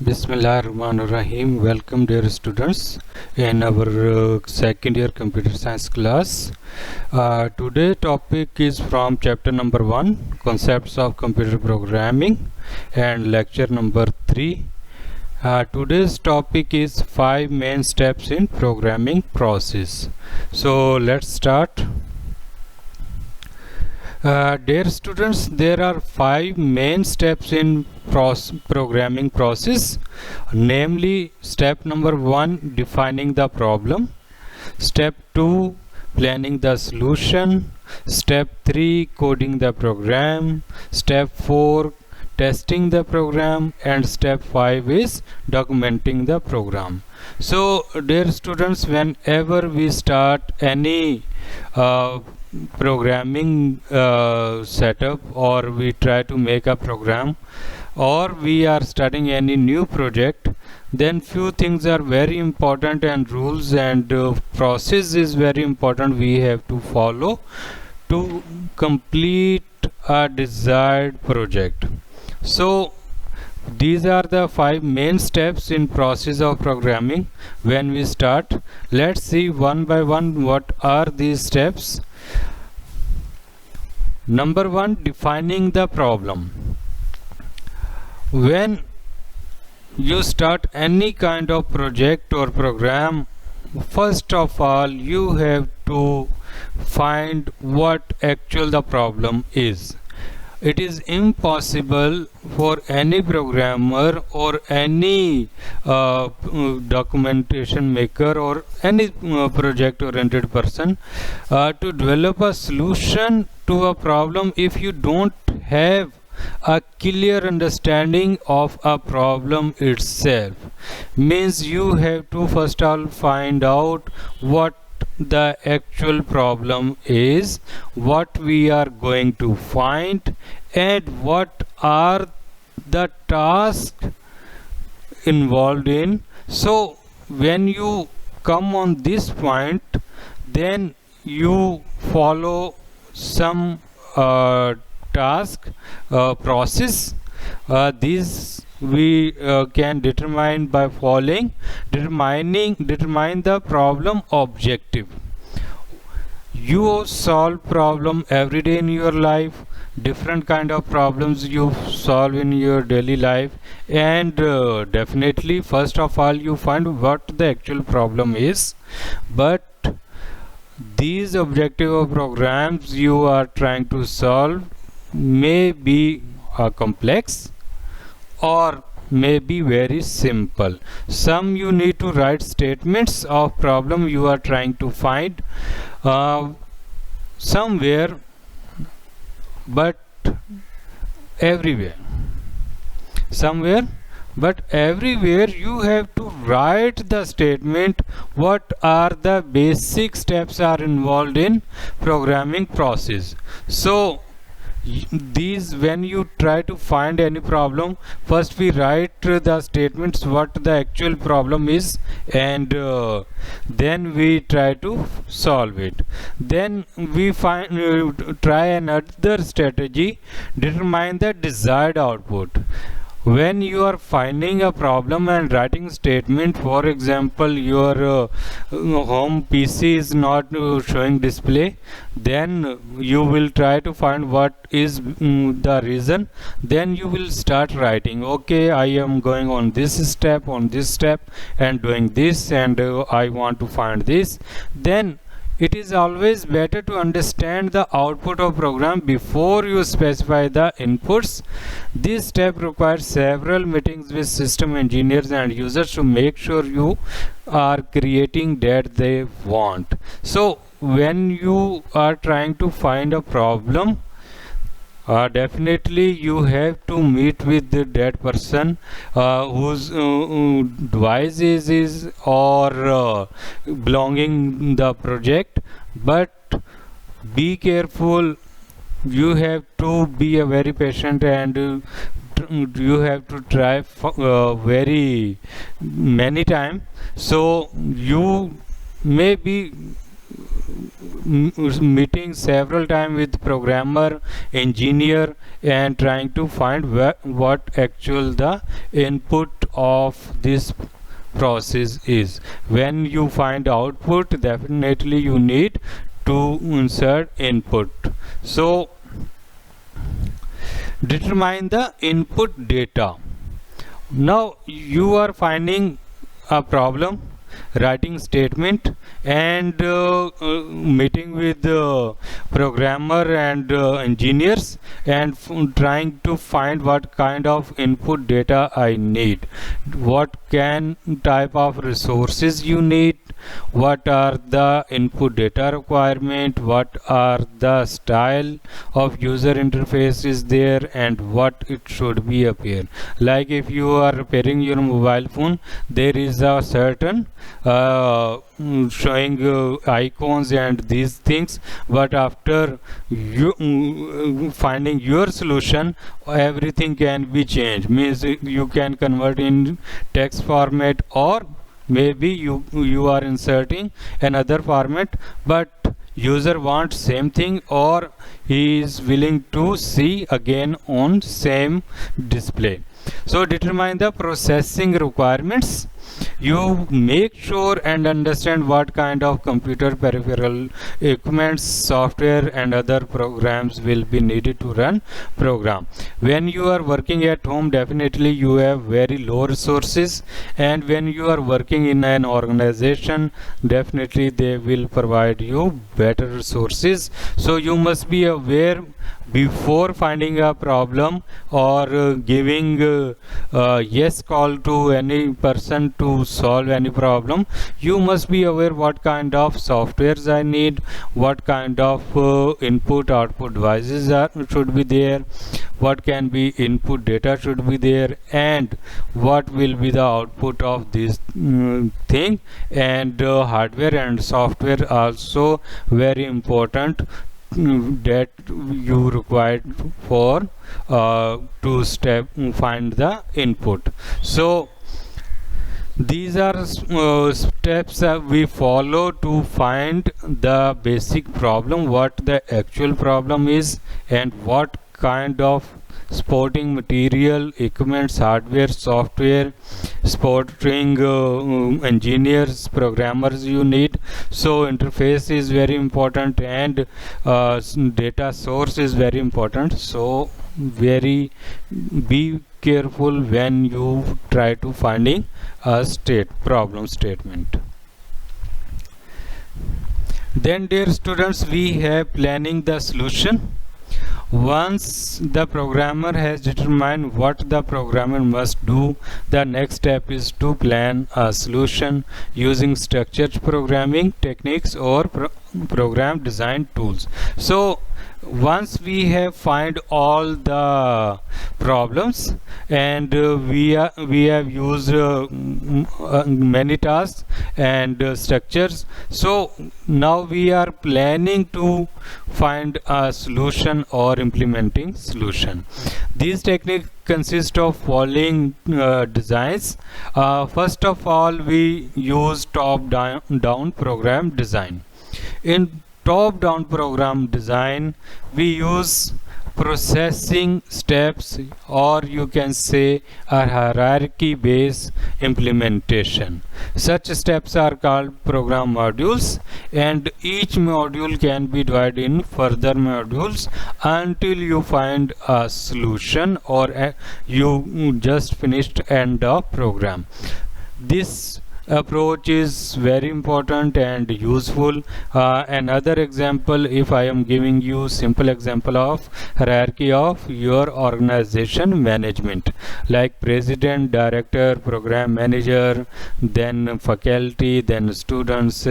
Bismillahirrahmanirrahim. Welcome dear students in our second year computer science class. Today topic is from chapter number 1 concepts of computer programming and lecture number 3. Today's topic is 5 main steps in programming process. So let's start. Dear students, there are 5 main steps in programming process, namely step number 1 defining the problem, step 2 planning the solution, step 3 coding the program, step 4 testing the program, and step 5 is documenting the program. So dear students, whenever we start any programming setup, or we try to make a program, or we are starting any new project, then few things are very important, and rules and process is very important we have to follow to complete a desired project. So these are the 5 main steps in process of programming when we start. Let's see one by one what are these steps. Number 1, defining the problem. When you start any kind of project or program, first of all you have to find what actual the problem is. It is impossible for any programmer or any documentation maker or any project oriented person to develop a solution to a problem if you don't have a clear understanding of a problem itself. Means you have to first of all find out what the actual problem is, what we are going to find, and what are the tasks involved in. So when you come on this point, then you follow some task process. These we can determine by following: determine the problem objective. You solve problem every day in your life, different kind of problems you solve in your daily life, and definitely first of all you find what the actual problem is. But these objective of programs you are trying to solve may be complex or may be very simple. Some you need to write statements of problem you are trying to find somewhere, but everywhere you have to write the statement what are the basic steps are involved in programming process. So these, when you try to find any problem, first we write the statements what the actual problem is, and then we try to solve it. Then we try another strategy: determine the desired output. When you are finding a problem and writing statement, for example your home PC is not showing display, then you will try to find what is the reason. Then you will start writing, okay, I am going on this step and doing this, and I want to find this. Then it is always better to understand the output of program before you specify the inputs. This step requires several meetings with system engineers and users to make sure you are creating that they want. So when you are trying to find a problem, definitely you have to meet with that person whose device is or belonging the project. But be careful, you have to be a very patient, and you have to try very many times. So you may be meeting several times with programmer, engineer, and trying to find what actual the input of this process is. When you find output, definitely you need to insert input. So determine the input data. Now you are finding a problem, writing statement, and meeting with the programmer and engineers, and trying to find what kind of input data I need, what can type of resources you need, what are the input data requirement, what are the style of user interface is there, and what it should be appear. Like if you are repairing your mobile phone, there is a certain showing icons and these things, but after you finding your solution, everything can be changed. Means you can convert in text format, or maybe you are inserting another format, but user wants same thing, or he is willing to see again on same display. So determine the processing requirements. You make sure and understand what kind of computer peripheral equipment, software, and other programs will be needed to run program. When you are working at home, definitely you have very low resources, and when you are working in an organization, definitely they will provide you better resources. So you must be aware before finding a problem, or giving yes call to any person to solve any problem. You must be aware what kind of softwares I need, what kind of input output devices should be there, what can be input data should be there, and what will be the output of this thing. And hardware and software also very important that you required for to find the input. So these are steps we follow to find the basic problem, what the actual problem is, and what kind of supporting material, equipments, hardware, software, supporting engineers, programmers you need. So interface is very important, and data source is very important. So very be careful when you try to finding a problem statement. Then dear students, we have planning the solution. Once the programmer has determined what the programmer must do, the next step is to plan a solution using structured programming techniques or program design tools. So once we have find all the problems, and we have used many tasks and structures, so now we are planning to find a solution or implementing solution. These techniques consist of following designs. First of all, we use top-down program design. In top-down program design, we use processing steps, or you can say a hierarchy based implementation. Such steps are called program modules, and each module can be divided in further modules until you find a solution, or you just finished end of program. This approach is very important and useful. Another example, if I am giving you simple example of hierarchy of your organization management, like president, director, program manager, then faculty, then students,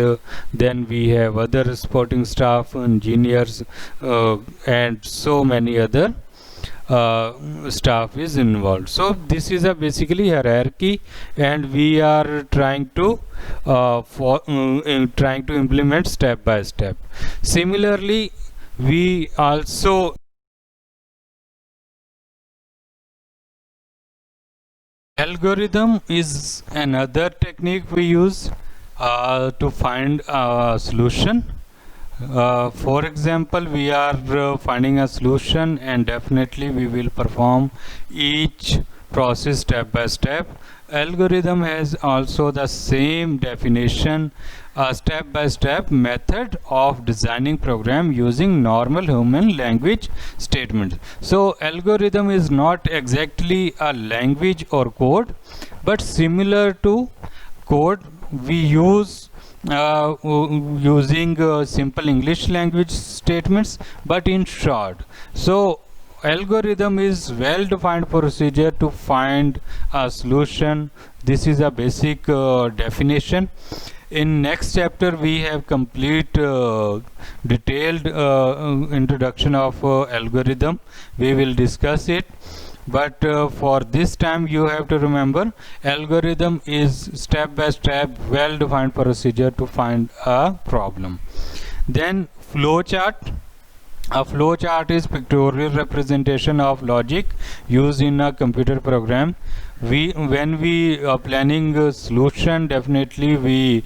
then we have other supporting staff, engineers, and so many other staff is involved. So this is a basically hierarchy, and we are trying to implement step by step. Similarly, we also algorithm is another technique we use. to find a solution. For example, we are finding a solution, and definitely we will perform each process step by step. Algorithm has also the same definition, a step by step method of designing program using normal human language statements. So algorithm is not exactly a language or code, but similar to code we use using simple English language statements, but in short. So algorithm is well defined procedure to find a solution. This is a basic definition. In next chapter we have complete detailed introduction of algorithm. We will discuss it, but for this time you have to remember algorithm is step by step well defined procedure to find a problem. Then flowchart. A flowchart is pictorial representation of logic used in a computer program. When we are planning a solution, definitely we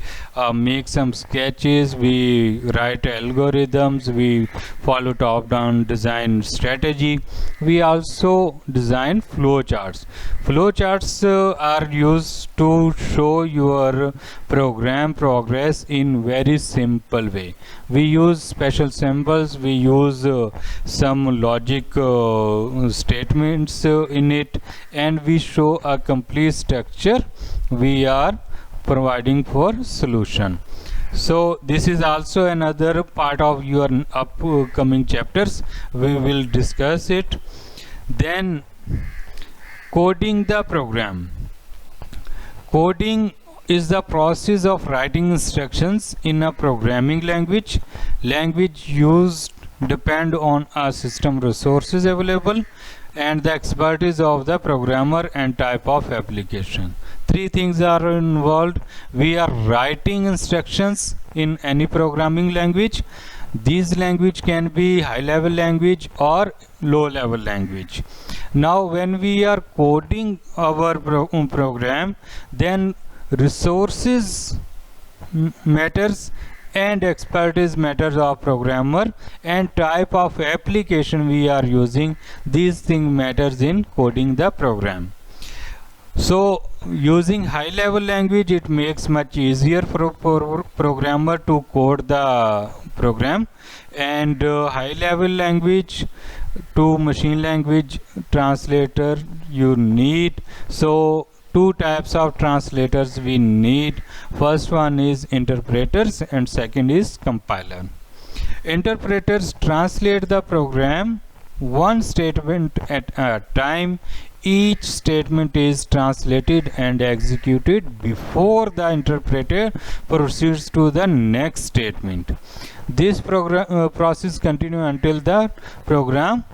make some sketches, we write algorithms, we follow top-down design strategy. We also design flowcharts. Flowcharts are used to show your program progress in very simple way. We use special symbols, we use some logic statements in it, and we show a complete structure we are providing for solution. So this is also another part of your upcoming chapters. We will discuss it. Then coding the program. Coding is the process of writing instructions in a programming language. Language used depend on a system resources available and the expertise of the programmer and type of application. Three things are involved. We are writing instructions in any programming language. These language can be high level language or low level language. Now when we are coding our program, then resources matters and expertise matters of programmer and type of application we are using. These things matters in coding the program. So using high level language, it makes much easier for programmer to code the program, and high level language to machine language translator you need. So two types of translators we need. First one is interpreters and second is compiler. Interpreters translate the program one statement at a time. Each statement is translated and executed before the interpreter proceeds to the next statement. This process continues until the program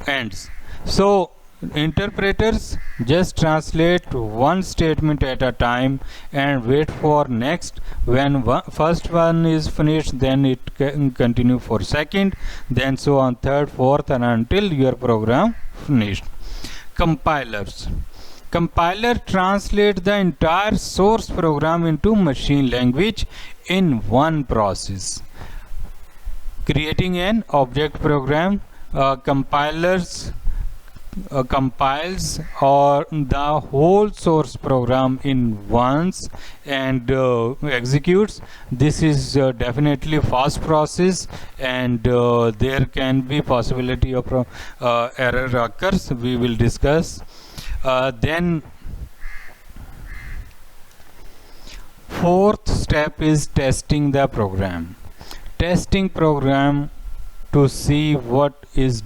ends. So interpreters just translate one statement at a time and wait for next. When first one is finished, then it can continue for second, then so on third, fourth, and until your program finished. Compilers. Compiler translate the entire source program into machine language in one process. Creating an object program, compilers compiles or the whole source program in once and executes. This is definitely fast process, and there can be possibility of error occurs. We will discuss. Then fourth step is testing the program. Testing program to see what is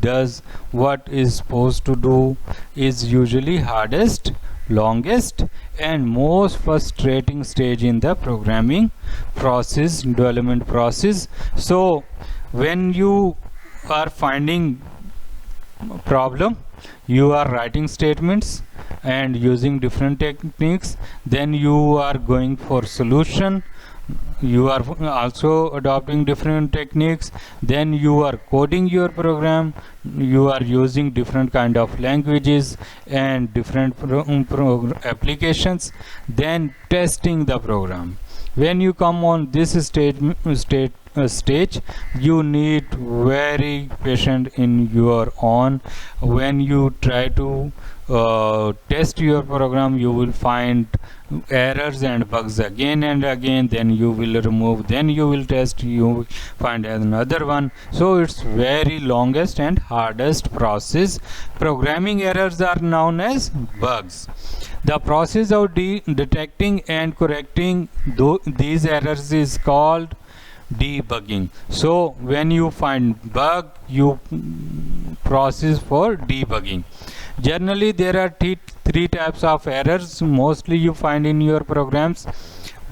supposed to do is usually hardest, longest, and most frustrating stage in the programming process, development process. So when you are finding problem, you are writing statements and using different techniques, then you are going for solution, you are also adopting different techniques, then you are coding your program, you are using different kind of languages and different applications, then testing the program. When you come on this stage, you need very patient in your own. When you try to test your program, you will find errors and bugs again and again, then you will remove, then you will test, you will find another one. So it's very longest and hardest process. Programming errors are known as bugs. The process of detecting and correcting these errors is called debugging. So when you find bug, you process for debugging. Generally there are three types of errors mostly you find in your programs,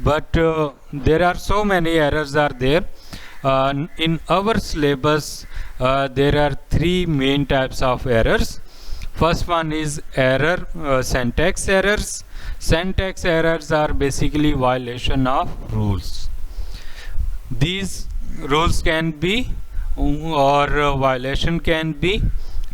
but there are so many errors are there. In our syllabus there are three main types of errors. First one is syntax errors. Syntax errors are basically violation of rules. These rules can be, or violation can be,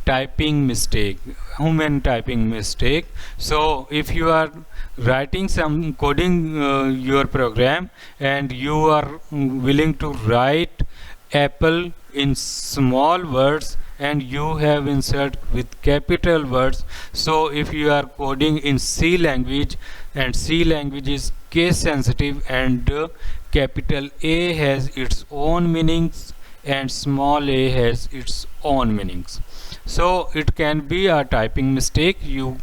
typing mistake, human typing mistake. So if you are writing some coding your program and you are willing to write apple in small words and you have insert with capital words, so if you are coding in C language and C language is case sensitive and capital A has its own meanings and small a has its own meanings, so it can be a typing mistake. You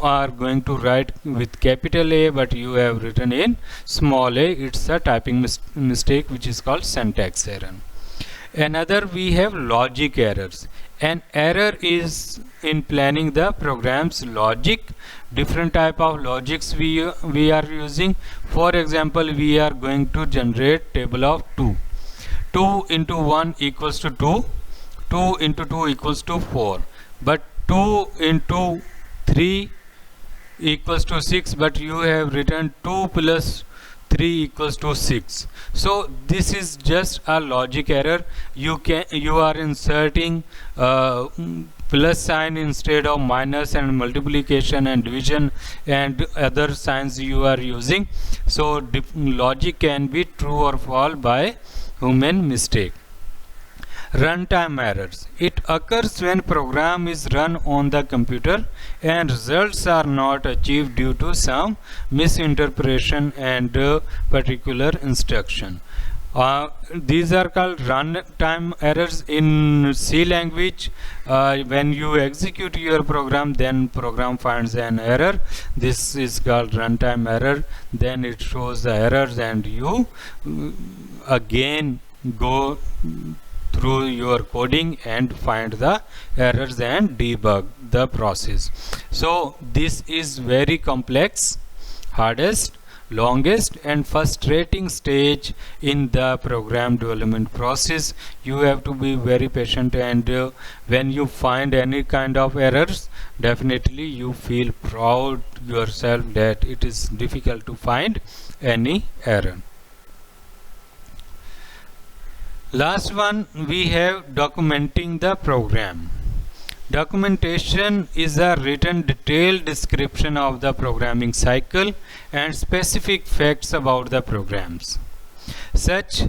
are going to write with capital A but you have written in small a, it's a typing mistake which is called syntax error. Another, we have logic errors. An error is in planning the program's logic. Different type of logics we are using. For example, we are going to generate table of 2. 2 into 1 equals to 2. 2 into 2 equals to 4. But 2 into 3 equals to 6, but you have written 2 plus 3 equals to 6. So this is just a logic error. You are inserting plus sign instead of minus, and multiplication and division and other signs you are using. So logic can be true or false by human mistake. Runtime errors. It occurs when program is run on the computer and results are not achieved due to some misinterpretation and particular instruction. These are called runtime errors in C language. When you execute your program, then program finds an error. This is called runtime error. Then it shows the errors and you again go through your coding and find the errors and debug the process. So this is very complex, hardest, longest and frustrating stage in the program development process. You have to be very patient, and when you find any kind of errors, definitely you feel proud yourself that it is difficult to find any error. Last one, we have documenting the program. Documentation is a written detailed description of the programming cycle and specific facts about the programs, such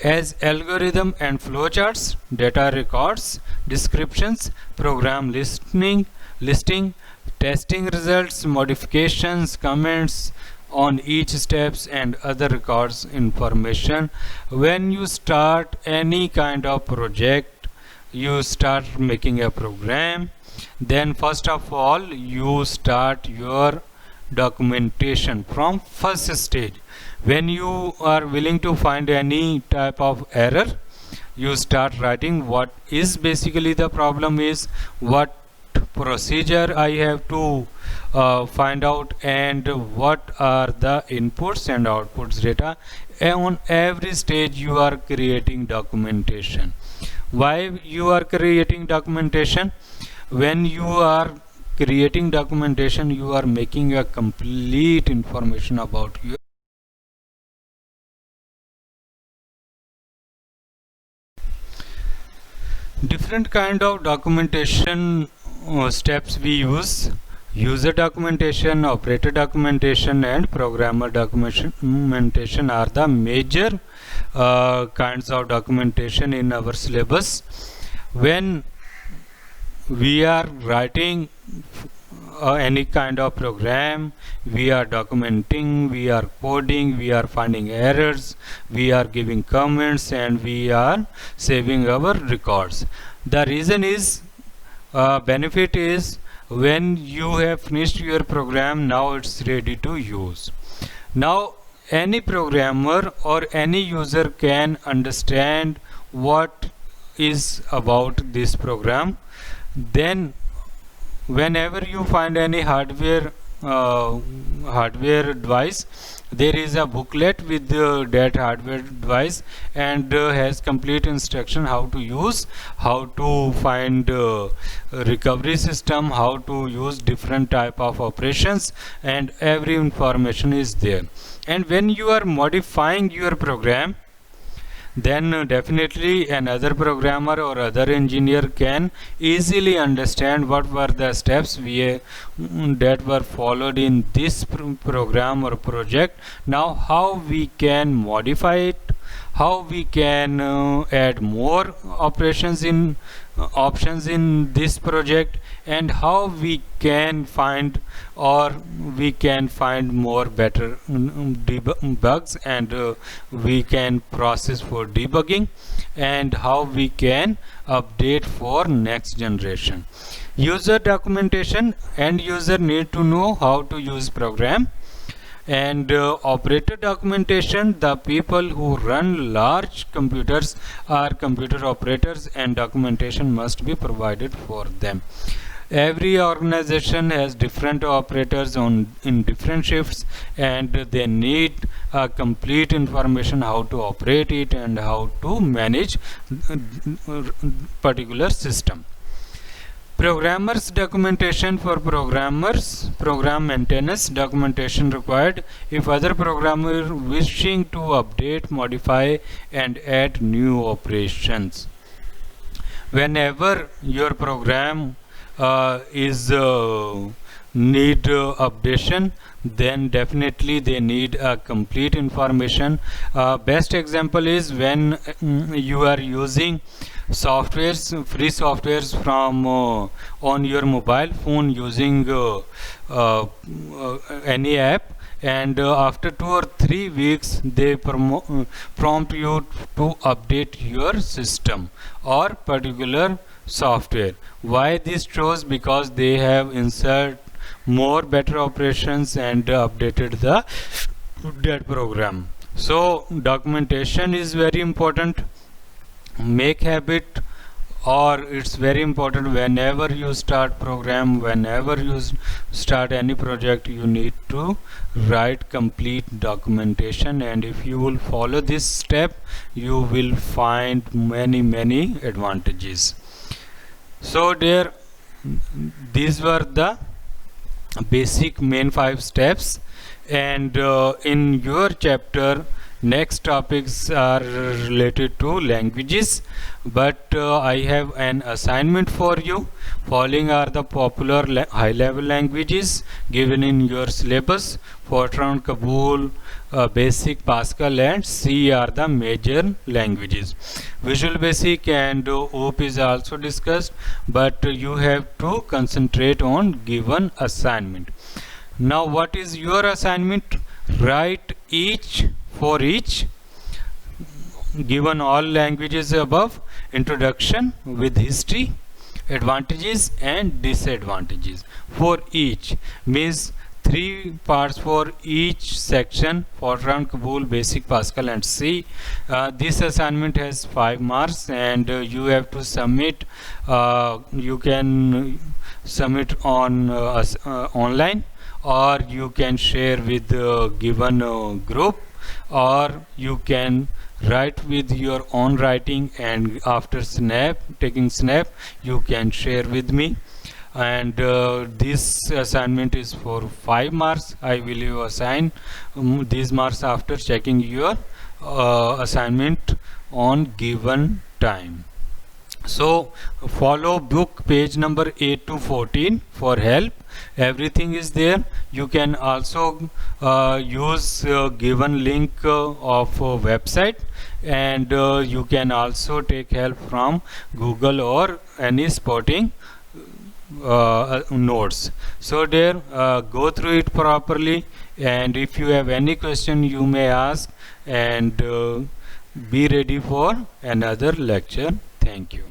as algorithm and flowcharts, data records, descriptions, program listing, testing results, modifications, comments on each steps and other records information. When you start any kind of project, you start making a program, then first of all you start your documentation from first stage. When you are willing to find any type of error, you start writing what is basically the problem is, what procedure I have to find out, and what are the inputs and outputs data. And on every stage you are creating documentation. Why you are creating documentation? When you are creating documentation, you are making a complete information about you. Different kind of documentation steps we use. User documentation, operator documentation, and programmer documentation are the major kinds of documentation in our syllabus. When we are writing any kind of program, we are documenting, we are coding, we are finding errors, we are giving comments, and we are saving our records. The reason is, benefit is, when you have finished your program, now it's ready to use. Now any programmer or any user can understand what is about this program. Then whenever you find any hardware device, there is a booklet with that hardware device, and has complete instruction how to use, how to find recovery system, how to use different type of operations, and every information is there. And when you are modifying your program, then definitely another programmer or other engineer can easily understand what were the steps that were followed in this program or project. Now how we can modify it, how we can add more operations in options in this project, and how we can find more better bugs, and we can process for debugging, and how we can update for next generation. User documentation, end user need to know how to use program. And operator documentation, the people who run large computers are computer operators, and documentation must be provided for them. Every organization has different operators in different shifts, and they need complete information how to operate it and how to manage particular system. Programmers documentation, for programmers, program maintenance documentation required if other programmer wishing to update, modify, and add new operations. Whenever your program is need updation, then definitely they need a complete information. Best example is when you are using softwares, free softwares from on your mobile phone using any app, and after 2 or 3 weeks they prompt you to update your system or particular software. Why this shows? Because they have insert more better operations and updated that program. So documentation is very important. Make habit, or it's very important whenever you start program, whenever you start any project, you need to write complete documentation, and if you will follow this step, you will find many advantages. So there, these were the basic main 5 steps, and in your chapter next topics are related to languages, but I have an assignment for you. Following are the popular high level languages given in your syllabus. Fortran, Kabul, Basic, Pascal, and C are the major languages. Visual Basic and OOP is also discussed, but you have to concentrate on given assignment. Now what is your assignment? Write for each given all languages above, introduction with history, advantages and disadvantages for each, means 3 parts for each section: Fortran, Kabul, Basic, Pascal, and C. This assignment has 5 marks, and you have to submit. You can submit on online, or you can share with the given group, or you can write with your own writing, and after taking snap, you can share with me. And this assignment is for 5 marks. I will assign these marks after checking your assignment on given time. So follow book page number 8 to 14 for help. Everything is there. You can also use given link of website, and you can also take help from Google or any spotting notes. So there, go through it properly, and if you have any question you may ask, and be ready for another lecture. Thank you.